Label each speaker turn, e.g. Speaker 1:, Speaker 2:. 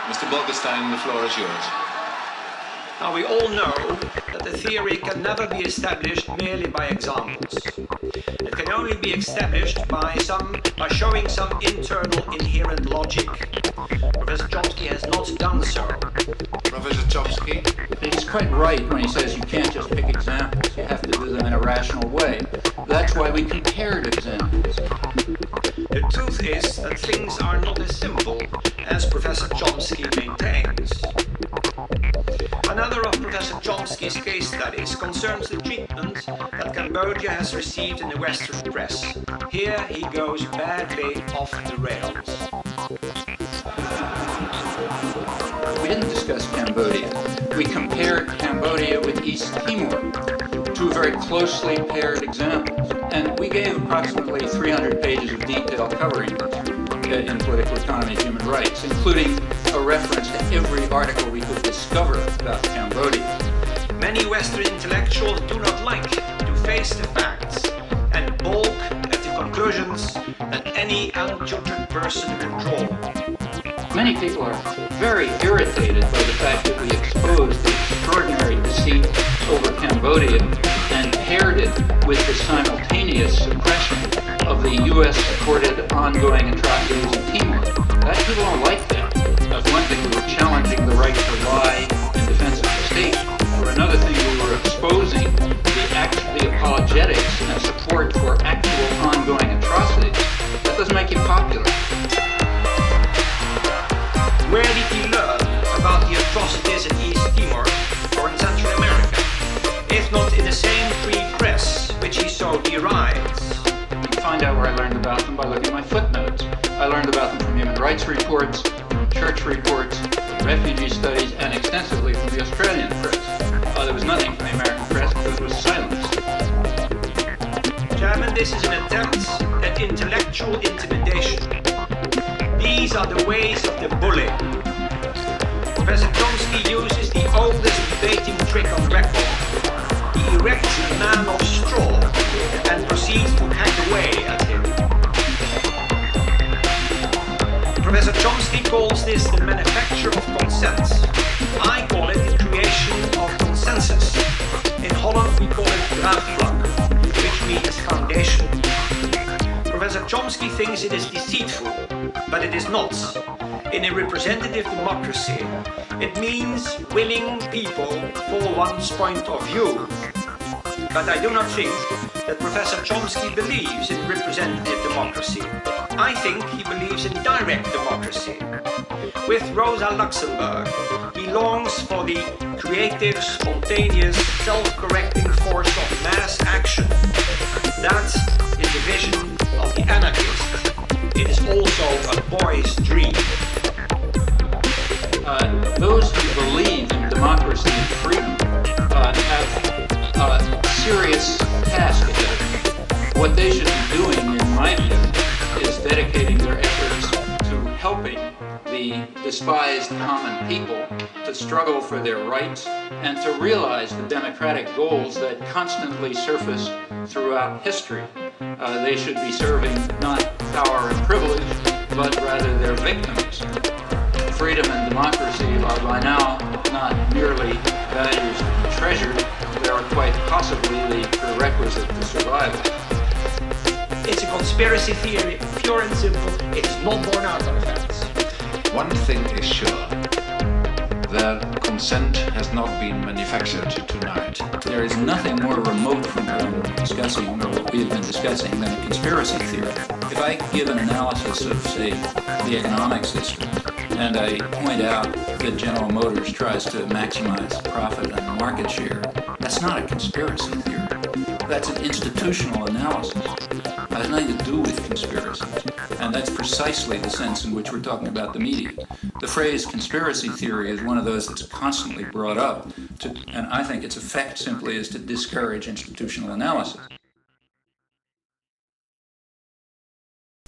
Speaker 1: Mr. Bolkestein, the floor is yours.
Speaker 2: Now we all know that the theory can never be established merely by examples. It can only be established by showing some internal inherent logic. Professor Chomsky has not done so.
Speaker 1: Professor Chomsky?
Speaker 3: He's quite right when he says you can't just pick examples. You have to do them in a rational way. That's why we compared examples.
Speaker 2: The truth is that things are not as simple as Professor Chomsky maintains. Another of Professor Chomsky's case studies concerns the treatment that Cambodia has received in the Western press. Here he goes badly off the rails.
Speaker 3: We didn't discuss Cambodia. We compared Cambodia with East Timor, two very closely paired examples. And we gave approximately 300 pages of detail covering this in political economy and human rights, including a reference to every article we could discover about Cambodia.
Speaker 2: Many Western intellectuals do not like to face the facts and balk at the conclusions that any untutored person can draw.
Speaker 3: Many people are very irritated by the fact that we exposed the extraordinary deceit over Cambodia and paired it with the simultaneous suppression of the U.S.-supported ongoing atrocities in Timor. People don't like that. That's one thing, we were challenging the right to lie in defense of the state. For another thing, we were exposing the apologetics and support for actual ongoing atrocities. That doesn't make you popular.
Speaker 2: Where did he learn about the atrocities in East Timor or in Central America, if not in the same free press which he so derides?
Speaker 3: You can find out where I learned about them by looking at my footnotes. I learned about them from human rights reports, from church reports, from refugee studies, and extensively from the Australian press. There was nothing from the American press because it was silenced.
Speaker 2: Chairman, this is an attempt at intellectual intimidation. These are the ways of the bully. Professor Chomsky uses the oldest debating trick on record. He erects a man of straw and proceeds to hack away at him. Professor Chomsky calls this the manufacture of consent. I call it the creation of consensus. In Holland we call it draagvlak, which means foundation. Professor Chomsky thinks it is deceitful, but it is not. In a representative democracy, it means winning people for one's point of view. But I do not think that Professor Chomsky believes in representative democracy. I think he believes in direct democracy. With Rosa Luxemburg, he longs for the creative, spontaneous, self-correcting force of mass action. That is the vision of the anarchist. It is also a boy's dream.
Speaker 3: Those who believe in democracy and freedom have a serious task ahead of them. What they should be doing, in my view, is dedicating their efforts to helping the despised common people to struggle for their rights and to realize the democratic goals that constantly surface throughout history. They should be serving not power and privilege, but rather their victims. Freedom and democracy are by now not merely values to be treasured, they are quite possibly the prerequisite to survival.
Speaker 2: It's a conspiracy theory, pure and simple. It is not borne out of facts.
Speaker 1: One thing is sure, that consent has not been manufactured tonight.
Speaker 3: There is nothing more remote from what I'm discussing, or what we have been discussing, than a conspiracy theory. If I give an analysis of, say, the economic system, and I point out that General Motors tries to maximize profit and market share, that's not a conspiracy theory. That's an institutional analysis. It has nothing to do with conspiracies. And that's precisely the sense in which we're talking about the media. The phrase conspiracy theory is one of those that's constantly brought up, and I think its effect simply is to discourage institutional analysis.